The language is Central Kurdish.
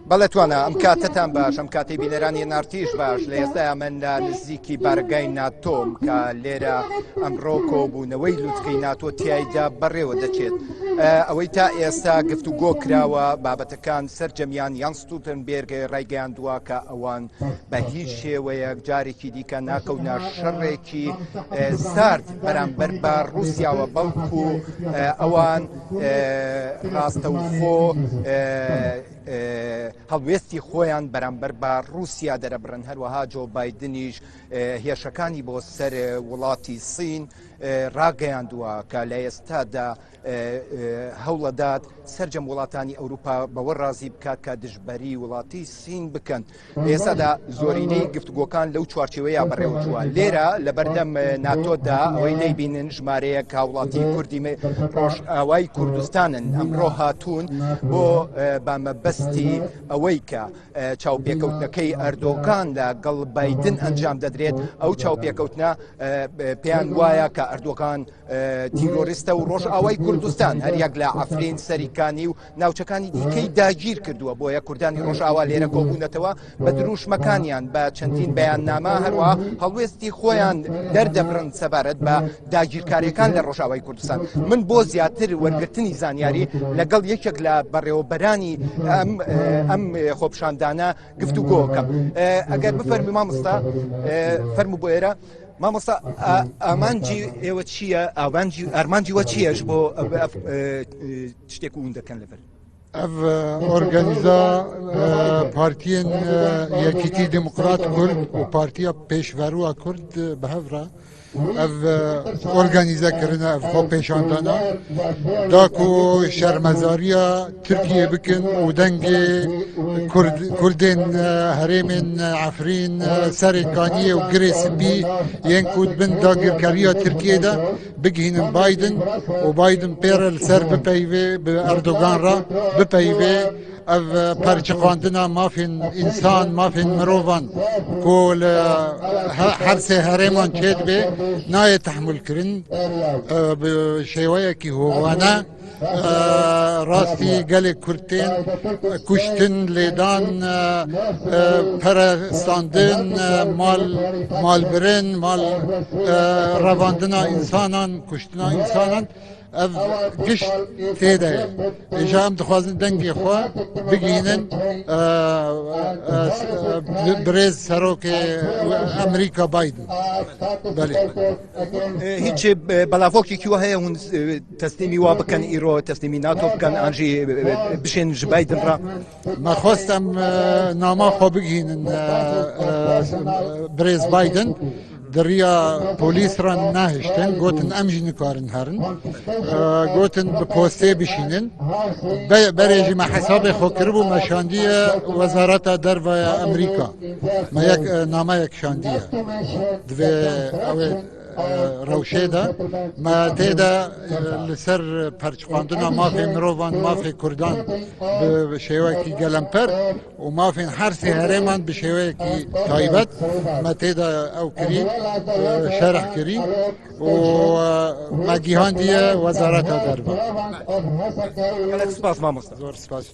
بەڵێ توانە ئەم کاتتان باش ئەم کاتی بینەرانی نارتیش باش لە ئێستا من لە نزیکی بارگای ناتۆم کە لێرە ئەمڕۆ کۆبوونەوەی لووتکەی ناتۆ تایدا بەڕێوە دەچێت ئەوەی تا ئێستا گفتوگۆ کراوە بابەتەکان سەرجەمیان یان ستولتەنبێرگ ڕایگەیاندووە کە ئەوان بە هیچ شێوەیەک جارێکی دیکە ناکەونە شەڕێکی سارد بەرامبەر بە ڕووسیاوە بەڵکو ئەوان ڕاستەوخۆ هەڵوێستی خۆیان بەرامبەر بە ڕووسیا دەرەبڕن هەروەها جۆ بایدنیش هێرشەکانی بۆ سەر وڵاتی سین ڕاگەیاندووە کە لە ئێستادا هەوڵەدات سەرجەم وڵاتانی ئەوروپا بەوە ڕازی بکات کە دژبەری وڵاتی سین بکەن ئێستادا زۆرینەی گفتوگۆکان لەو چوارچێوەیە بەڕێوەچووە لێرە لە بەردەم ناتۆدا ئەوەی دەیبینن ژمارەیەک وڵاتی کوردی ڕۆژئاوای کوردستانن ئەمڕۆ هاتوون بۆ بامەبەستی ئەوەی کە چاوپێکەوتنەکەی ئەردۆغان لەگەڵ بایدن ئەنجام دەدرێت ئەو چاوپێکەوتنە پێیان وایە کە ئەردۆغان تیرۆریستە و ڕۆژئاوای کوردستان هەریەک لە ئەفرین سەریکانی و ناوچەکانی دیکەی داگیر کردووە بۆیە کوردانی ڕۆژئاوا لێرە کۆبوونەتەوە بە دروشمەکانیان بە چەندین بەیاننامە هەروە هەڵوێستی خۆیان دەردەبڕن سەبارەت بە داگیرکاریەکان لە ڕۆژئاوای کوردستان من بۆ زیاتر وەرگرتنی زانیاری لەگەڵ یەکێک لە بەڕێوەبەرانی ئەم خۆپیشاندانە گفتوگۆکەم ئەگەر بفەرمی مامۆستا فەرموو بۆ ئێرە مامۆستا ئامانجی ئێوە چییە ئارمانجی وە چیەش بۆ شتێک ون دەکەن لەبەر ئەv ئۆرگانیزا پارتیên Yekîtî Demokrat Kurd û Partiya Pêşveroya Kurd bi hev re ev organize kirine ev xwepêşandana da ku şermezariya Tirkiye bikin û dengê Kurdên herêmên Efrîn Serêkaniyê û Girê Spî yên ku bin dagirkariya Tirkiye de bigihînin Biden û Biden pêre li ser bipeyvê bi Erdogan re bipeyvê ev perçiqandina mafên însan mafên mirovan ku li her sê herêman çê dibe nayê tehmûl kirin bi şêweyekî hovane rastî gelê Kurd tên kuştin lêdan perestandin malbirin mal revandina însanan kuştina însanan ev gişt têde ye êja em dixwazin dengê xwe bigînin birêz serokê Amerîka Biden belê هیچ بەڵاڤۆکێکی وە هەیە hûn تەسلیمی وا بکەن ئیرۆ تەسلیمی ناتۆ بکەن ئەنجی بشێن ji Biden re me xwest em nama xwe bigînin birêz Biden diriya polîs re nehiştin gotin em jî nikarin herin gotin bi postê bişînin berê jî me hesabê xwe kiribû me şandiye Wezareta Derveya Amerîka me yek nameyek şandiye divê ew ê rewşê de me têde li ser perçiqandina mafê mirovan mafê Kurdan bi şêwekî gelemper û mafên her sê herêman bi şêweyekî taybet me têde ew kirî şerh kirî û me gîhandiye Wezareta Derve. Spas mamosta. Zor spas.